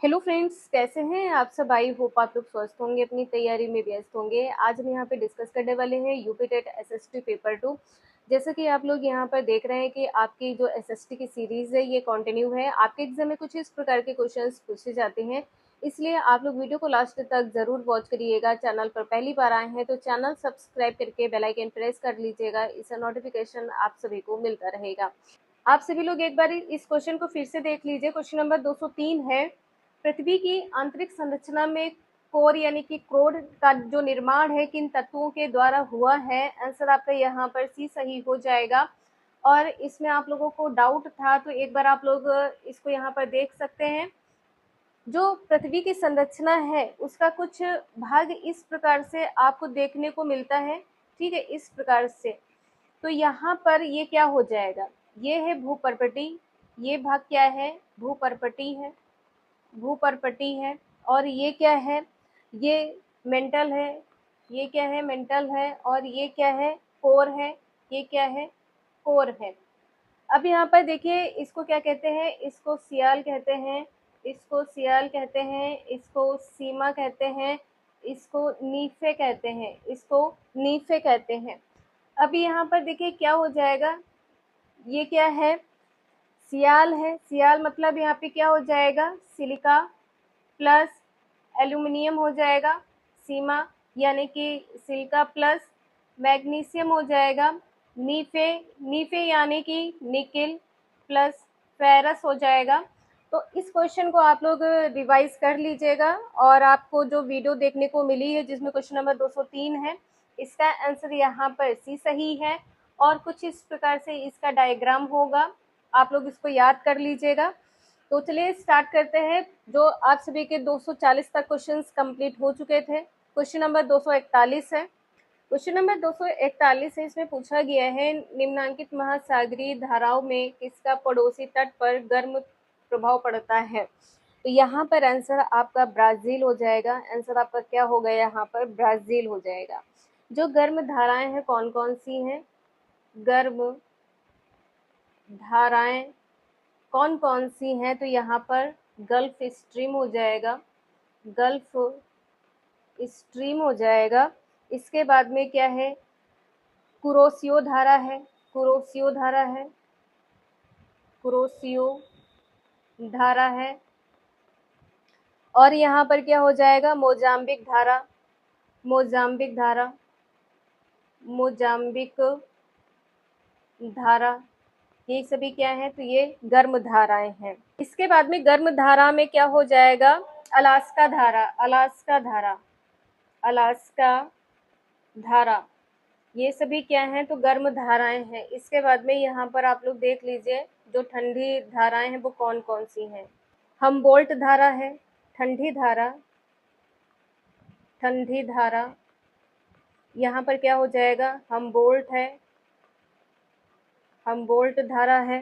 Hello friends, कैसे हैं आप सब। आई होप आप लोग स्वस्थ होंगे, अपनी तैयारी में व्यस्त होंगे। आज हम यहाँ पे डिस्कस करने वाले हैं यूपी टेट एसएसटी पेपर 2। जैसा कि आप लोग यहाँ पर देख रहे हैं कि आपकी जो एसएसटी की सीरीज़ है ये कंटिन्यू है। आपके एग्जाम में कुछ इस प्रकार के क्वेश्चंस पूछे जाते हैं, इसलिए आप लोग वीडियो को लास्ट तक ज़रूर वॉच करिएगा। चैनल पर पहली बार आए हैं तो चैनल सब्सक्राइब करके बेल आइकन प्रेस कर लीजिएगा, इससे नोटिफिकेशन आप सभी को मिलता रहेगा। आप सभी लोग एक बार इस क्वेश्चन को फिर से देख लीजिए। क्वेश्चन नंबर 203 है, पृथ्वी की आंतरिक संरचना में कोर यानी कि क्रोड का जो निर्माण है किन तत्वों के द्वारा हुआ है। आंसर आपका यहाँ पर सी सही हो जाएगा। और इसमें आप लोगों को डाउट था तो एक बार आप लोग इसको यहाँ पर देख सकते हैं। जो पृथ्वी की संरचना है उसका कुछ भाग इस प्रकार से आपको देखने को मिलता है, ठीक है, इस प्रकार से। तो यहाँ पर ये क्या हो जाएगा, ये है भूपर्पटी, ये भाग क्या है, भूपर्पटी है, भूपर्पटी है। और ये क्या है, ये मेंटल है, ये क्या है, मेंटल है। और ये क्या है, कोर है, ये क्या है, कोर है। अब यहाँ पर देखिए, इसको क्या कहते हैं, इसको सियाल कहते हैं, इसको सियाल कहते हैं, इसको सीमा कहते हैं, इसको नीफे कहते हैं, इसको नीफे कहते हैं। अब यहाँ पर देखिए क्या हो जाएगा, ये क्या है, सियाल है। सियाल मतलब यहाँ पे क्या हो जाएगा, सिलिका प्लस एल्यूमिनियम हो जाएगा। सीमा यानी कि सिलिका प्लस मैग्नीशियम हो जाएगा। नीफे, नीफे यानी कि निकिल प्लस फेरस हो जाएगा। तो इस क्वेश्चन को आप लोग रिवाइज कर लीजिएगा। और आपको जो वीडियो देखने को मिली है जिसमें क्वेश्चन नंबर 203 है, इसका आंसर यहाँ पर सी सही है। और कुछ इस प्रकार से इसका डायग्राम होगा, आप लोग इसको याद कर लीजिएगा। तो चलिए स्टार्ट करते हैं। जो आप सभी के 240 तक क्वेश्चंस कंप्लीट हो चुके थे। क्वेश्चन नंबर 241 है। क्वेश्चन नंबर 241 है, इसमें पूछा गया है निम्नांकित महासागरीय धाराओं में किसका पड़ोसी तट पर गर्म प्रभाव पड़ता है। तो यहाँ पर आंसर आपका ब्राजील हो जाएगा। आंसर आपका क्या हो गया, यहाँ पर ब्राजील हो जाएगा। जो गर्म धाराएं हैं कौन कौन सी हैं, गर्म धाराएं कौन कौन सी हैं, तो यहाँ पर गल्फ स्ट्रीम हो जाएगा, गल्फ स्ट्रीम हो जाएगा। इसके बाद में क्या है, कुरोसियो धारा है, कुरोसियो धारा है, कुरोसियो धारा है। और यहाँ पर क्या हो जाएगा, मोजाम्बिक धारा, मोजाम्बिक धारा, मोजाम्बिक धारा। ये सभी क्या है, तो ये गर्म धाराएं हैं। इसके बाद में गर्म धारा में क्या हो जाएगा, अलास्का धारा, अलास्का धारा, अलास्का धारा। ये सभी क्या हैं, तो गर्म धाराएं हैं। इसके बाद में यहाँ पर आप लोग देख लीजिए जो ठंडी धाराएं हैं वो कौन कौन सी हैं। हमबोल्ट धारा है, ठंडी धारा, ठंडी धारा। यहाँ पर क्या हो जाएगा, हमबोल्ट है, हमबोल्ट धारा है,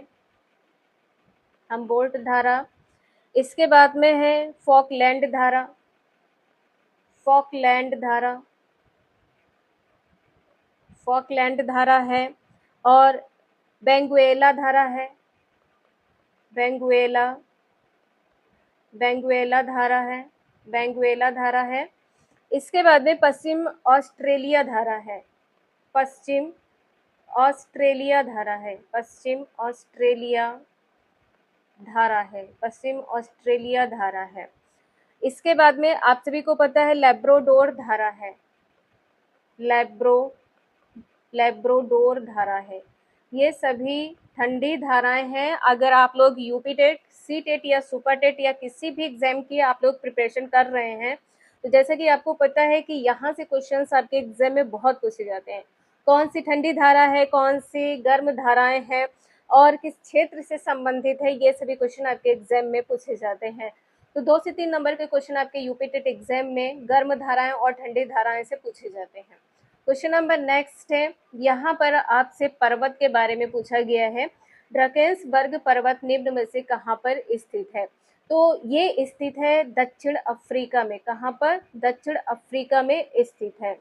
हमबोल्ट धारा। इसके बाद में है फॉकलैंड धारा, फॉकलैंड धारा, फॉकलैंड धारा है। और बेंगुएला धारा है, बेंगुएला, बेंगुएला धारा है, बेंगुएला धारा है। इसके बाद में पश्चिम ऑस्ट्रेलिया धारा है, पश्चिम ऑस्ट्रेलिया धारा है, पश्चिम ऑस्ट्रेलिया धारा है, पश्चिम ऑस्ट्रेलिया धारा है। इसके बाद में आप सभी को पता है लैब्राडोर धारा है, लैब्राडोर धारा है। ये सभी ठंडी धाराएं हैं। अगर आप लोग यूपी टेट, सी टेट या सुपर टेट या किसी भी एग्जाम की आप लोग प्रिपरेशन कर रहे हैं, तो जैसा कि आपको पता है कि यहाँ से क्वेश्चंस आपके एग्जाम में बहुत पूछे जाते हैं। कौन सी ठंडी धारा है, कौन सी गर्म धाराएं हैं और किस क्षेत्र से संबंधित है, ये सभी क्वेश्चन आपके एग्जाम में पूछे जाते हैं। तो 2 से 3 नंबर के क्वेश्चन आपके यूपी टेट एग्जाम में गर्म धाराएं और ठंडी धाराएं से पूछे जाते हैं। क्वेश्चन नंबर नेक्स्ट है, यहाँ पर आपसे पर्वत के बारे में पूछा गया है। ड्रकेंसबर्ग पर्वत निम्न में से कहाँ पर स्थित है। तो ये स्थित है दक्षिण अफ्रीका में। कहाँ पर, दक्षिण अफ्रीका में स्थित है।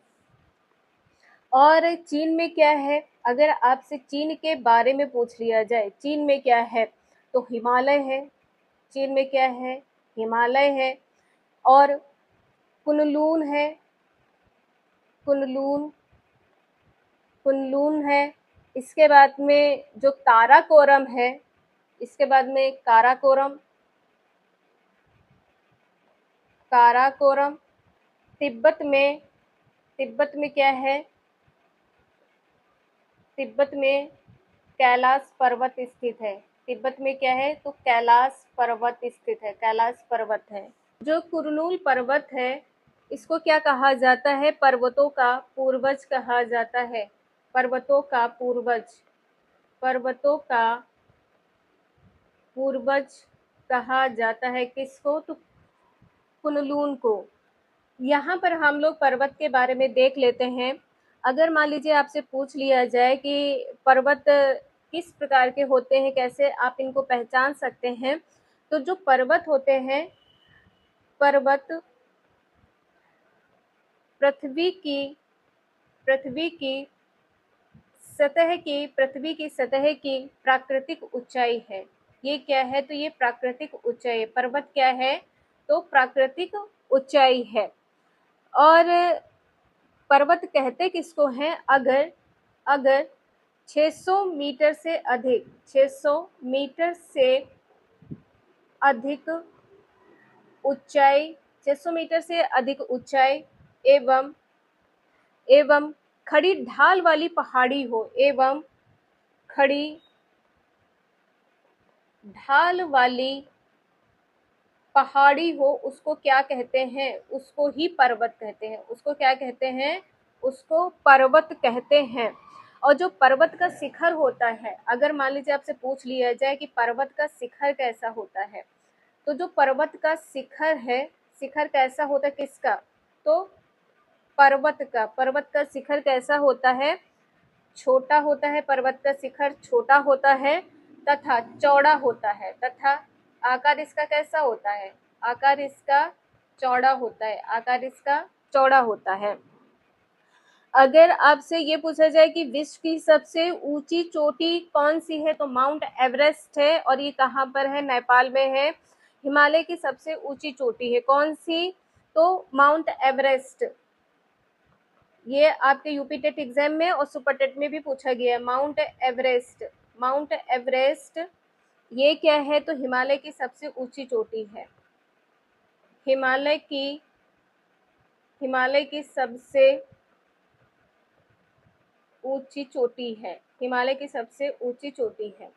और चीन में क्या है, अगर आपसे चीन के बारे में पूछ लिया जाए, चीन में क्या है, तो हिमालय है। चीन में क्या है, हिमालय है, और कुनलून है, कुनलून, कुनलून है। इसके बाद में जो काराकोरम है, इसके बाद में काराकोरम, काराकोरम। तिब्बत में क्या है, तिब्बत में कैलाश पर्वत स्थित है। तिब्बत में क्या है, तो कैलाश पर्वत स्थित है, कैलाश पर्वत है। जो कुरनूल पर्वत है, इसको क्या कहा जाता है, पर्वतों का पूर्वज कहा जाता है, पर्वतों का पूर्वज, पर्वतों का पूर्वज कहा जाता है। किसको, तो कुनलून को। यहाँ पर हम लोग पर्वत के बारे में देख लेते हैं। अगर मान लीजिए आपसे पूछ लिया जाए कि पर्वत किस प्रकार के होते हैं, कैसे आप इनको पहचान सकते हैं, तो जो पर्वत होते हैं, पर्वत पृथ्वी की सतह की प्राकृतिक ऊंचाई है। ये क्या है, तो ये प्राकृतिक ऊंचाई, पर्वत क्या है, तो प्राकृतिक ऊंचाई है। और पर्वत कहते किसको हैं, अगर अगर 600 मीटर से अधिक, 600 मीटर से अधिक ऊंचाई, 600 मीटर से अधिक ऊंचाई एवं खड़ी ढाल वाली पहाड़ी हो, एवं खड़ी ढाल वाली पहाड़ी हो, उसको क्या कहते हैं, उसको ही पर्वत कहते हैं। उसको क्या कहते हैं, उसको पर्वत कहते हैं। और जो पर्वत का शिखर होता है, अगर मान लीजिए आपसे पूछ लिया जाए कि पर्वत का शिखर कैसा होता है, तो जो पर्वत का शिखर है, शिखर कैसा होता है, किसका, तो पर्वत का शिखर कैसा होता है, छोटा होता है। पर्वत का शिखर छोटा होता है तथा चौड़ा होता है, तथा आकार इसका कैसा होता है, आकार इसका चौड़ा होता है, आकार इसका चौड़ा होता है। अगर आपसे ये पूछा जाए कि विश्व की सबसे ऊंची चोटी कौन सी है, तो माउंट एवरेस्ट है, और ये कहाँ पर है, नेपाल में है। हिमालय की सबसे ऊंची चोटी है कौन सी, तो माउंट एवरेस्ट। ये आपके यूपी टेट एग्जाम में और सुपर टेट में भी पूछा गया है, माउंट एवरेस्ट। माउंट एवरेस्ट ये क्या है, तो हिमालय की सबसे ऊंची चोटी है। हिमालय की सबसे ऊंची चोटी है, हिमालय की सबसे ऊंची चोटी है।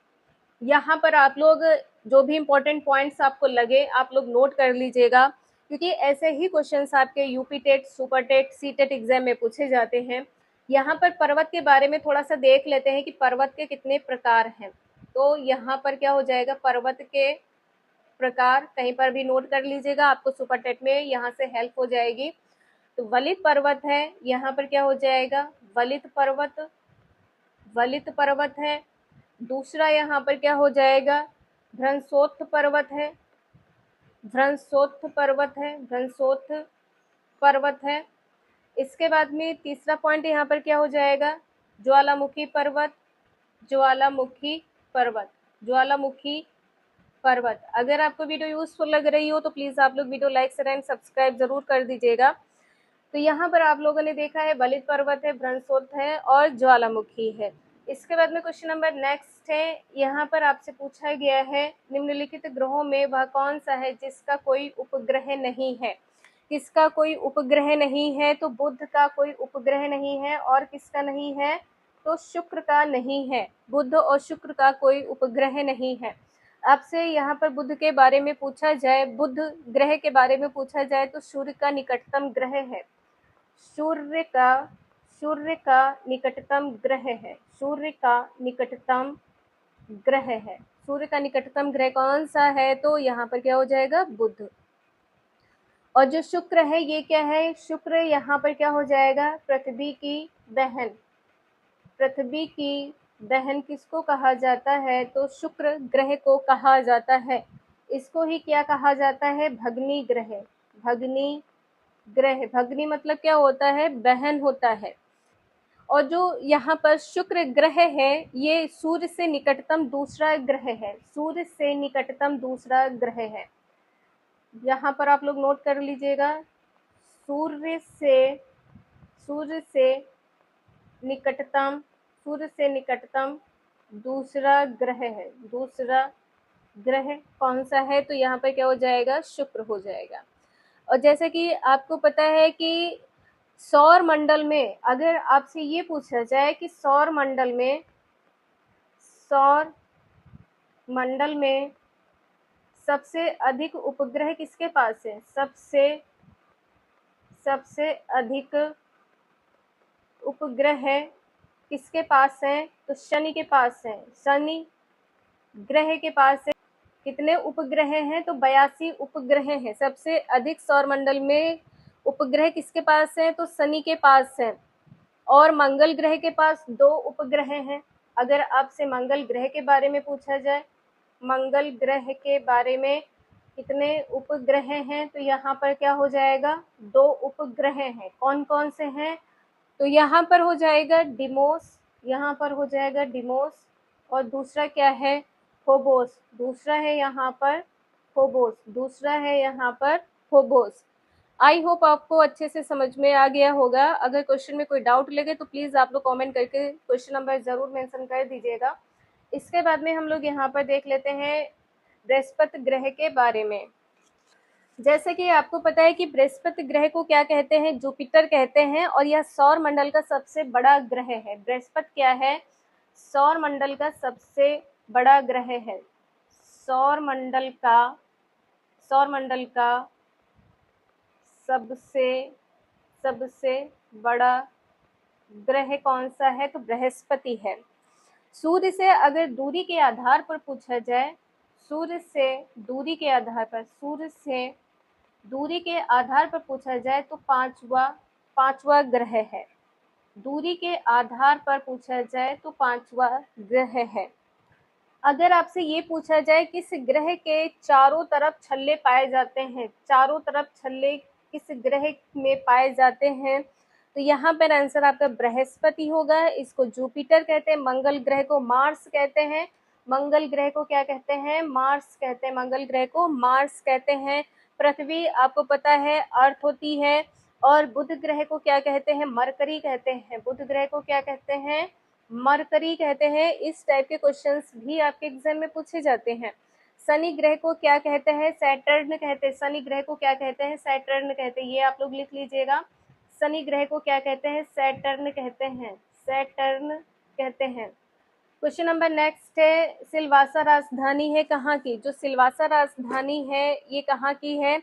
यहाँ पर आप लोग जो भी इम्पोर्टेंट पॉइंट्स आपको लगे, आप लोग नोट कर लीजिएगा, क्योंकि ऐसे ही क्वेश्चंस आपके UP TET, super TET, CTET exam में पूछे जाते हैं। यहाँ पर पर्वत के बारे में थोड़ा सा देख लेते हैं कि पर्वत के कितने प्रकार हैं। तो यहाँ पर क्या हो जाएगा, पर्वत के प्रकार कहीं पर भी नोट कर लीजिएगा, आपको सुपर टेट में यहाँ से हेल्प हो जाएगी। तो वलित पर्वत है, यहाँ पर क्या हो जाएगा, वलित पर्वत है। दूसरा यहाँ पर क्या हो जाएगा, भ्रंशोत्थ पर्वत है, भ्रंशोत्थ पर्वत है। इसके बाद में तीसरा पॉइंट यहाँ पर क्या हो जाएगा, ज्वालामुखी पर्वत। अगर आपको वीडियो यूजफुल लग रही हो तो प्लीज आप लोग video like share and subscribe जरूर कर दीजिएगा। तो यहाँ पर आप लोगों ने देखा है वलित पर्वत है, भ्रंशोत्थ है और ज्वालामुखी है। इसके बाद में क्वेश्चन नंबर नेक्स्ट है, यहाँ पर आपसे पूछा गया है, निम्नलिखित ग्रहों में वह कौन सा है जिसका कोई उपग्रह नहीं है। किसका कोई उपग्रह नहीं है, तो बुध का कोई उपग्रह नहीं है, और किसका नहीं है, तो शुक्र का नहीं है। बुध और शुक्र का कोई उपग्रह नहीं है। आपसे यहाँ पर बुध के बारे में पूछा जाए, बुध ग्रह के बारे में पूछा जाए, तो सूर्य का निकटतम ग्रह है, सूर्य का निकटतम ग्रह है, सूर्य का निकटतम ग्रह कौन सा है, तो यहाँ पर क्या हो जाएगा, बुध। और जो शुक्र है, ये क्या है, शुक्र यहाँ पर क्या हो जाएगा, पृथ्वी की बहन किसको कहा जाता है, तो शुक्र ग्रह को कहा जाता है। इसको ही क्या कहा जाता है, भगनी भगनी मतलब क्या होता है, बहन होता है। और जो यहाँ पर शुक्र ग्रह है, ये सूर्य से निकटतम दूसरा ग्रह है, यहाँ पर आप लोग नोट कर लीजिएगा, सूर्य से सूर्य से निकटतम सूर्य से निकटतम दूसरा ग्रह है। दूसरा ग्रह कौन सा है? तो यहाँ पर क्या हो जाएगा? शुक्र हो जाएगा। और जैसे कि आपको पता है कि सौर मंडल में अगर आपसे ये पूछा जाए कि सौर मंडल में सबसे अधिक उपग्रह किसके पास है? सबसे अधिक उपग्रह किसके पास है? तो शनि के पास है। शनि ग्रह के पास है। कितने उपग्रह हैं? तो 82 उपग्रह हैं। सबसे अधिक सौरमंडल में उपग्रह किसके पास है? तो शनि के पास है। और मंगल ग्रह के पास 2 उपग्रह हैं। अगर आपसे मंगल ग्रह के बारे में पूछा जाए, मंगल ग्रह के बारे में कितने उपग्रह हैं? तो यहाँ पर क्या हो जाएगा? 2 उपग्रह हैं। कौन कौन से हैं? तो यहाँ पर हो जाएगा डिमोस, यहाँ पर हो जाएगा डिमोस, और दूसरा क्या है? फोबोस। दूसरा है यहाँ पर फोबोस, दूसरा है यहाँ पर फोबोस। आई होप आपको अच्छे से समझ में आ गया होगा। अगर क्वेश्चन में कोई डाउट लगे तो प्लीज़ आप लोग कमेंट करके क्वेश्चन नंबर ज़रूर मेंशन कर दीजिएगा। इसके बाद में हम लोग यहाँ पर देख लेते हैं बृहस्पति ग्रह के बारे में। जैसे कि आपको पता है कि बृहस्पति ग्रह को क्या कहते हैं? जुपिटर कहते हैं, और यह सौर मंडल का सबसे बड़ा ग्रह है। बृहस्पति क्या है? सौर मंडल का सबसे बड़ा ग्रह है। सौर मंडल का सबसे बड़ा ग्रह कौन सा है? तो बृहस्पति है। सूर्य से अगर दूरी के आधार पर पूछा जाए, सूर्य से दूरी के आधार पर पूछा जाए तो पांचवा ग्रह है। दूरी के आधार पर पूछा जाए तो पांचवा ग्रह है। अगर आपसे ये पूछा जाए किस ग्रह के चारों तरफ छल्ले पाए जाते हैं, चारों तरफ छल्ले किस ग्रह में पाए जाते हैं, तो यहाँ पर आंसर आपका बृहस्पति होगा। इसको जुपिटर कहते हैं। मंगल ग्रह को मार्स कहते हैं। मंगल ग्रह को क्या कहते हैं? मार्स कहते हैं। मंगल ग्रह को मार्स कहते हैं। पृथ्वी आपको पता है अर्थ होती है। और बुध ग्रह को क्या कहते हैं? मरकरी कहते हैं। बुध ग्रह को क्या कहते हैं? मरकरी कहते हैं। इस टाइप के क्वेश्चंस भी आपके एग्जाम में पूछे जाते हैं। शनि ग्रह को क्या कहते हैं? सैटर्न कहते हैं। शनि ग्रह को क्या कहते हैं? सैटर्न कहते हैं। ये आप लोग लिख लीजिएगा। शनि ग्रह को क्या कहते हैं? सैटर्न कहते हैं। सैटर्न कहते हैं। क्वेश्चन नंबर नेक्स्ट है, सिलवासा राजधानी है कहाँ की? जो सिलवासा राजधानी है ये कहाँ की है?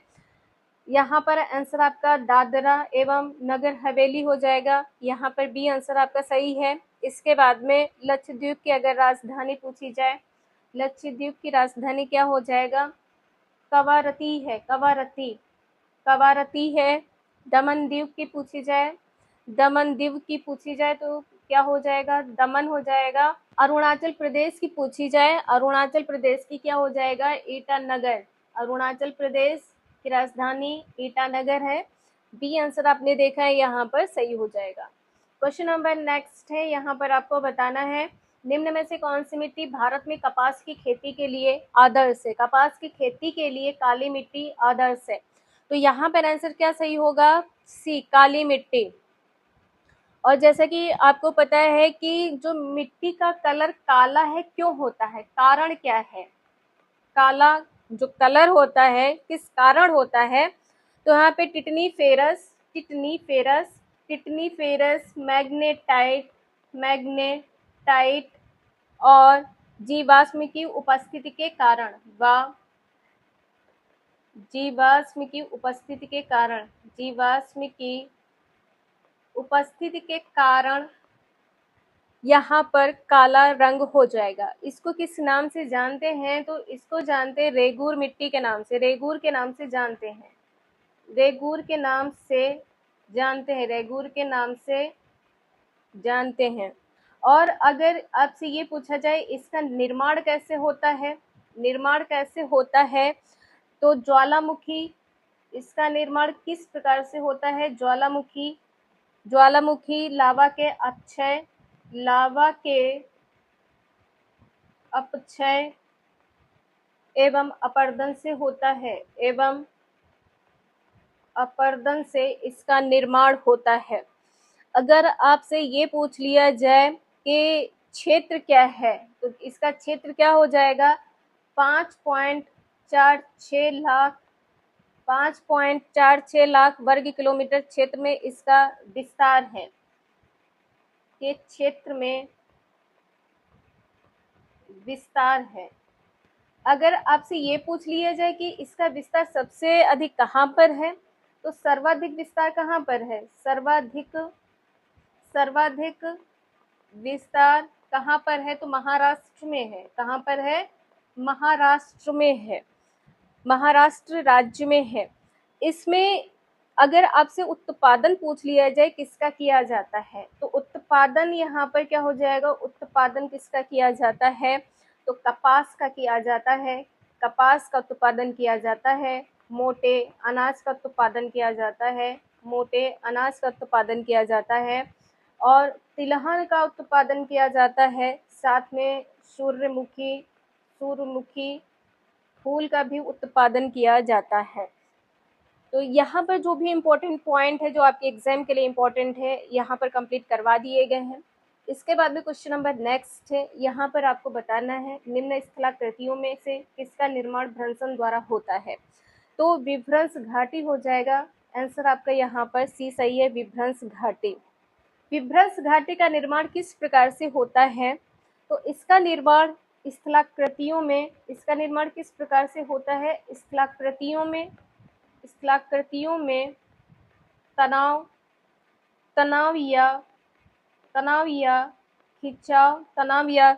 यहाँ पर आंसर आपका दादरा एवं नगर हवेली हो जाएगा। यहाँ पर बी आंसर आपका सही है। इसके बाद में लक्षद्वीप की अगर राजधानी पूछी जाए, लक्षद्वीप की राजधानी क्या हो जाएगा? कवारती है। कवारती है। दमन द्वीप की पूछी जाए तो क्या हो जाएगा? दमन हो जाएगा। अरुणाचल प्रदेश की पूछी जाए, अरुणाचल प्रदेश की क्या हो जाएगा? ईटानगर। अरुणाचल प्रदेश की राजधानी ईटानगर है। बी आंसर आपने देखा है यहाँ पर सही हो जाएगा। क्वेश्चन नंबर नेक्स्ट है, यहाँ पर आपको बताना है निम्न में से कौन सी मिट्टी भारत में कपास की खेती के लिए आदर्श है? कपास की खेती के लिए काली मिट्टी आदर्श है। तो यहाँ पर आंसर क्या सही होगा? सी, काली मिट्टी। और जैसा कि आपको पता है कि जो मिट्टी का कलर काला है क्यों होता है? कारण क्या है? काला जो कलर होता है किस कारण होता है? तो यहाँ पे टिटनीफेरस, मैग्नेटाइट और जीवाश्म की उपस्थिति के कारण जीवाश्म की उपस्थिति के कारण यहाँ पर काला रंग हो जाएगा। इसको किस नाम से जानते हैं? तो इसको जानते हैं रेगूर मिट्टी के नाम से। रेगूर के नाम से जानते हैं। और अगर आपसे ये पूछा जाए इसका निर्माण कैसे होता है, तो ज्वालामुखी, इसका निर्माण किस प्रकार से होता है? ज्वालामुखी लावा के अपक्षय एवं अपरदन से होता है। अपर्दन से इसका निर्माण होता है। अगर आपसे ये पूछ लिया जाए कि क्षेत्र क्या है, तो इसका क्षेत्र क्या हो जाएगा, 5.46 लाख वर्ग किलोमीटर क्षेत्र में इसका विस्तार है, के क्षेत्र में विस्तार है। अगर आपसे ये पूछ लिया जाए कि इसका विस्तार सबसे अधिक कहाँ पर है, तो सर्वाधिक विस्तार कहाँ पर है, सर्वाधिक विस्तार कहाँ पर है, तो महाराष्ट्र में है। कहाँ पर है, महाराष्ट्र में है, महाराष्ट्र राज्य में है। इसमें अगर आपसे उत्पादन पूछ लिया जाए किसका किया जाता है, तो उत्पादन यहाँ पर क्या हो जाएगा, उत्पादन किसका किया जाता है, तो कपास का किया जाता है। कपास का उत्पादन किया जाता है। मोटे अनाज का उत्पादन किया जाता है, मोटे अनाज का उत्पादन किया जाता है। और तिलहन का उत्पादन किया जाता है। साथ में सूर्यमुखी फूल का भी उत्पादन किया जाता है। तो यहाँ पर जो भी इम्पोर्टेंट पॉइंट है जो आपके एग्जाम के लिए इम्पोर्टेंट है, यहाँ पर कंप्लीट करवा दिए गए हैं। इसके बाद में क्वेश्चन नंबर नेक्स्ट है, यहाँ पर आपको बताना है निम्न स्थलाकृतियों में से किसका निर्माण भ्रंशन द्वारा होता है। तो विभ्रंश घाटी हो जाएगा। आंसर आपका यहाँ पर सी सही है, विभ्रंश घाटी। विभ्रंश घाटी का निर्माण किस प्रकार से होता है, तो इसका निर्माण स्थलाकृतियों में, इसका निर्माण किस प्रकार से होता है, स्थलाकृतियों में तनाव या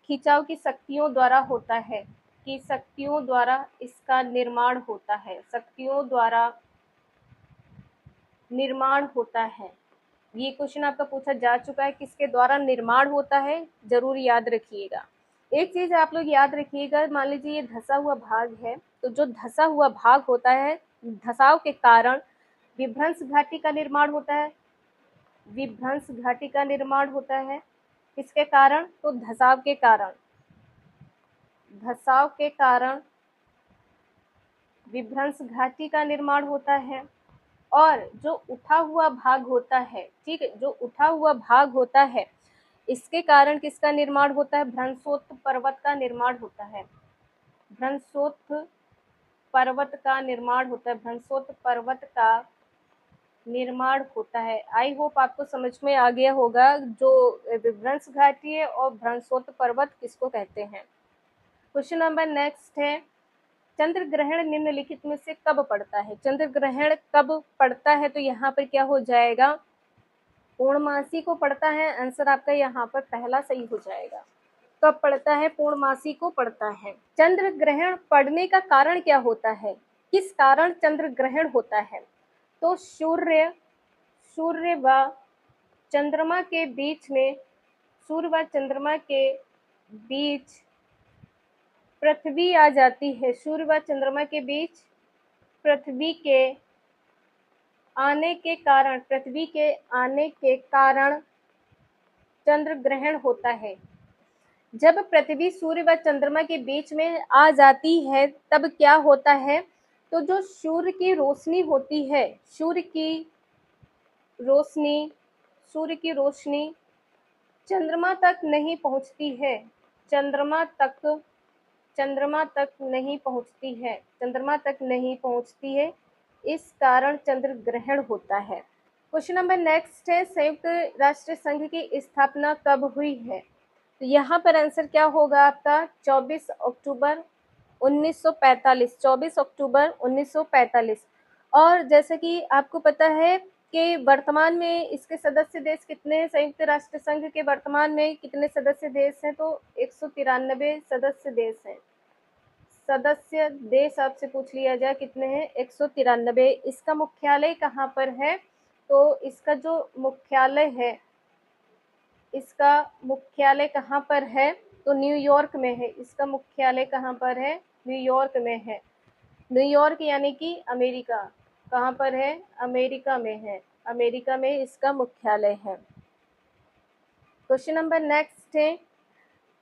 खिंचाव की शक्तियों द्वारा होता है, कि शक्तियों द्वारा इसका निर्माण होता है, शक्तियों द्वारा निर्माण होता है। ये क्वेश्चन आपका पूछा जा चुका है, किसके द्वारा निर्माण होता है, जरूर याद रखिएगा। एक चीज आप लोग याद रखिएगा, मान लीजिए ये धंसा हुआ भाग है, तो जो धंसा हुआ भाग होता है, धंसाव के कारण विभ्रंश घाटी का निर्माण होता है। विभ्रंश घाटी का निर्माण होता है किसके कारण, तो धंसाव के कारण विभ्रंश घाटी का निर्माण होता है। और जो उठा हुआ भाग होता है, ठीक है, जो उठा हुआ भाग होता है, इसके कारण किसका निर्माण होता है, भ्रंशोत्थ पर्वत का निर्माण होता है। भ्रंशोत्थ पर्वत का निर्माण होता है, भ्रंशोत्थ पर्वत का निर्माण होता है। आई होप आपको समझ में आ गया होगा जो विभ्रंश घाटी है और भ्रंशोत्थ पर्वत किसको कहते हैं। क्वेश्चन नंबर नेक्स्ट है, चंद्र ग्रहण निम्नलिखित में से कब पड़ता है। चंद्र ग्रहण कब पड़ता है, तो यहाँ पर क्या हो जाएगा, पूर्णमासी को पड़ता है। आंसर आपका यहाँ पर पहला सही हो जाएगा। कब पड़ता है, पूर्णमासी को पड़ता है। चंद्र ग्रहण पड़ने का कारण क्या होता है, किस कारण चंद्र ग्रहण होता है, तो सूर्य व चंद्रमा के बीच में, सूर्य व चंद्रमा के बीच पृथ्वी आ जाती है। सूर्य व चंद्रमा के बीच पृथ्वी के आने के कारण चंद्र ग्रहण होता है। जब पृथ्वी सूर्य व चंद्रमा के बीच में आ जाती है तब क्या होता है, तो जो सूर्य की रोशनी होती है, सूर्य की रोशनी चंद्रमा तक नहीं पहुंचती है, चंद्रमा तक नहीं पहुंचती है, इस कारण चंद्र ग्रहण होता है। क्वेश्चन नंबर नेक्स्ट है, संयुक्त राष्ट्र संघ की स्थापना कब हुई है, तो यहाँ पर आंसर क्या होगा आपका, 24 अक्टूबर 1945, 24 अक्टूबर 1945। और जैसे कि आपको पता है कि वर्तमान में इसके सदस्य देश कितने हैं, संयुक्त राष्ट्र संघ के वर्तमान में कितने सदस्य देश हैं, तो 193 सदस्य देश हैं। सदस्य देश आपसे पूछ लिया जाए कितने हैं, 193। इसका मुख्यालय कहाँ पर है, तो इसका जो मुख्यालय है, इसका मुख्यालय कहाँ पर है, तो न्यूयॉर्क में है। इसका मुख्यालय कहाँ पर है, न्यूयॉर्क में है। न्यूयॉर्क यानी कि अमेरिका, कहाँ पर है, अमेरिका में है, अमेरिका में इसका मुख्यालय है। क्वेश्चन नंबर नेक्स्ट है,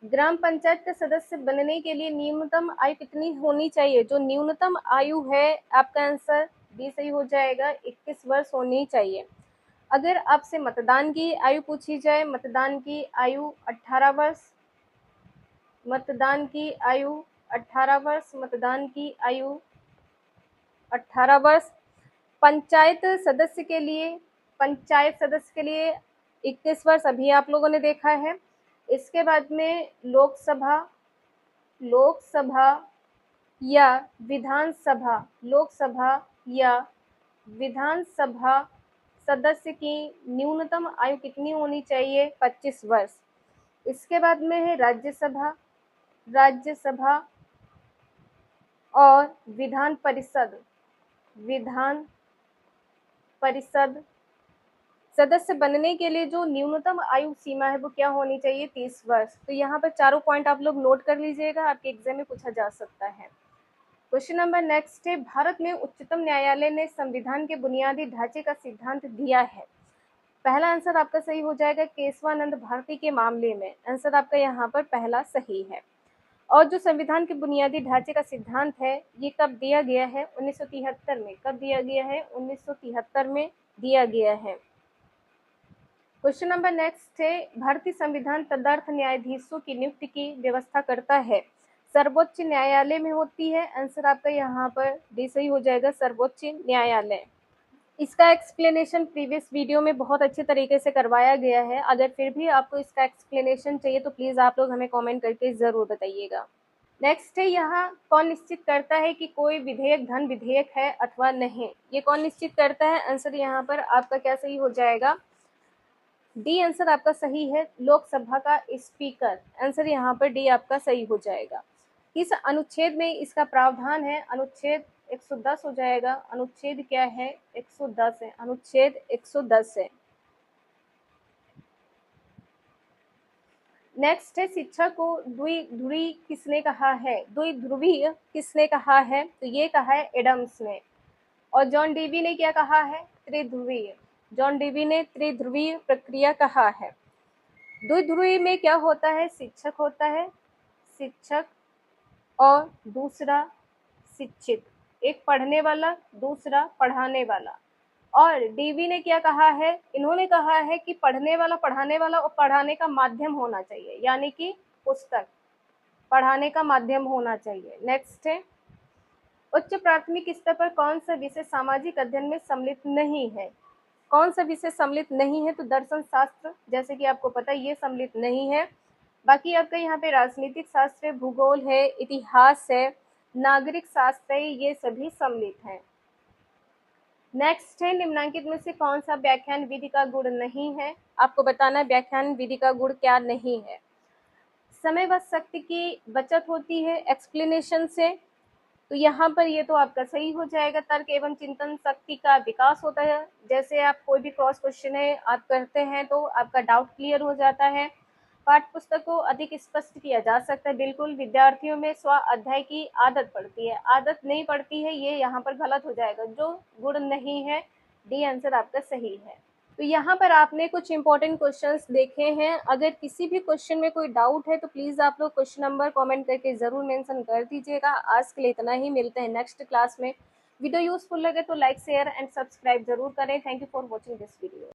ग्राम पंचायत का सदस्य बनने के लिए न्यूनतम आयु कितनी होनी चाहिए। जो न्यूनतम आयु है आपका आंसर डी सही हो जाएगा, 21 वर्ष होनी चाहिए। अगर आपसे मतदान की आयु पूछी जाए, मतदान की आयु 18 वर्ष, मतदान की आयु 18 वर्ष, मतदान की आयु 18 वर्ष। पंचायत सदस्य के लिए, पंचायत सदस्य के लिए 21 वर्ष अभी आप लोगों ने देखा है। इसके बाद में लोकसभा, लोकसभा या विधानसभा, लोकसभा या विधानसभा सदस्य की न्यूनतम आयु कितनी होनी चाहिए? 25 वर्ष। इसके बाद में है राज्यसभा, राज्यसभा और विधान परिषद, विधान परिषद सदस्य बनने के लिए जो न्यूनतम आयु सीमा है वो क्या होनी चाहिए? 30 वर्ष। तो यहाँ पर चारों पॉइंट आप लोग नोट कर लीजिएगा, आपके एग्जाम में पूछा जा सकता है। क्वेश्चन नंबर नेक्स्ट है, भारत में उच्चतम न्यायालय ने संविधान के बुनियादी ढांचे का सिद्धांत दिया है। पहला आंसर आपका सही हो जाएगा केशवानंद भारती के मामले में, आंसर आपका यहाँ पर पहला सही है। और जो संविधान के बुनियादी ढांचे का सिद्धांत है ये कब दिया गया है? 1973 में। कब दिया गया है? 1973 में दिया गया है। क्वेश्चन नंबर नेक्स्ट है, भारतीय संविधान तदर्थ न्यायाधीशों की नियुक्ति की व्यवस्था करता है, सर्वोच्च न्यायालय में होती है, आंसर आपका यहाँ पर डी सही हो जाएगा, सर्वोच्च न्यायालय। इसका एक्सप्लेनेशन प्रीवियस वीडियो में बहुत अच्छे तरीके से करवाया गया है, अगर फिर भी आपको इसका एक्सप्लेनेशन चाहिए तो प्लीज़ आप लोग हमें कमेंट करके ज़रूर बताइएगा। नेक्स्ट है, यहाँ कौन निश्चित करता है कि कोई विधेयक धन विधेयक है अथवा नहीं? ये कौन निश्चित करता है? आंसर यहाँ पर आपका क्या सही हो जाएगा? डी आंसर आपका सही है, लोकसभा का स्पीकर, आंसर यहाँ पर डी आपका सही हो जाएगा। किस अनुच्छेद में इसका प्रावधान है? अनुच्छेद 110 हो जाएगा। अनुच्छेद क्या है? 110 है, अनुच्छेद 110 है। नेक्स्ट है, शिक्षा को द्विध्रुवी किसने कहा है? द्विध्रुवीय किसने कहा है? तो ये कहा है एडम्स ने। और जॉन डीवी ने क्या कहा है? त्रिध्रुवीय। जॉन डीवी ने त्रिध्रुवीय प्रक्रिया कहा है। द्विध्रुवी में क्या होता है? शिक्षक होता है, शिक्षक और दूसरा शिक्षित, एक पढ़ने वाला दूसरा पढ़ाने वाला। और डीवी ने क्या कहा है? इन्होंने कहा है कि पढ़ने वाला पढ़ाने वाला और पढ़ाने का माध्यम होना चाहिए, यानी कि पुस्तक पढ़ाने का माध्यम होना चाहिए। नेक्स्ट है, उच्च प्राथमिक स्तर पर कौन सा विषय सामाजिक अध्ययन में सम्मिलित नहीं है? कौन सा विषय सम्मिलित नहीं है? तो दर्शन शास्त्र, जैसे कि आपको पता है ये सम्मिलित नहीं है। बाकी आपका यहाँ पे राजनीतिक शास्त्र है, भूगोल है, इतिहास है, नागरिक शास्त्र है, ये सभी सम्मिलित हैं। नेक्स्ट है, निम्नांकित में से कौन सा व्याख्यान विधि का गुण नहीं है? आपको बताना व्याख्यान विधि का गुण क्या नहीं है। समय व शक्ति की बचत होती है एक्सप्लेनेशन से, तो यहाँ पर ये तो आपका सही हो जाएगा। तर्क एवं चिंतन शक्ति का विकास होता है, जैसे आप कोई भी क्रॉस क्वेश्चन है आप करते हैं तो आपका डाउट क्लियर हो जाता है। पाठ्य पुस्तक को अधिक स्पष्ट किया जा सकता है, बिल्कुल। विद्यार्थियों में स्व अध्याय की आदत पड़ती है, आदत नहीं पड़ती है, ये यहाँ पर गलत हो जाएगा। जो गुण नहीं है, डी आंसर आपका सही है। तो यहाँ पर आपने कुछ इंपॉर्टेंट क्वेश्चंस देखे हैं। अगर किसी भी क्वेश्चन में कोई डाउट है तो प्लीज़ आप लोग क्वेश्चन नंबर कमेंट करके ज़रूर मेंशन कर दीजिएगा। आज के लिए इतना ही, मिलते हैं नेक्स्ट क्लास में। वीडियो यूजफुल लगे तो लाइक शेयर एंड सब्सक्राइब जरूर करें। Thank you for watching this video.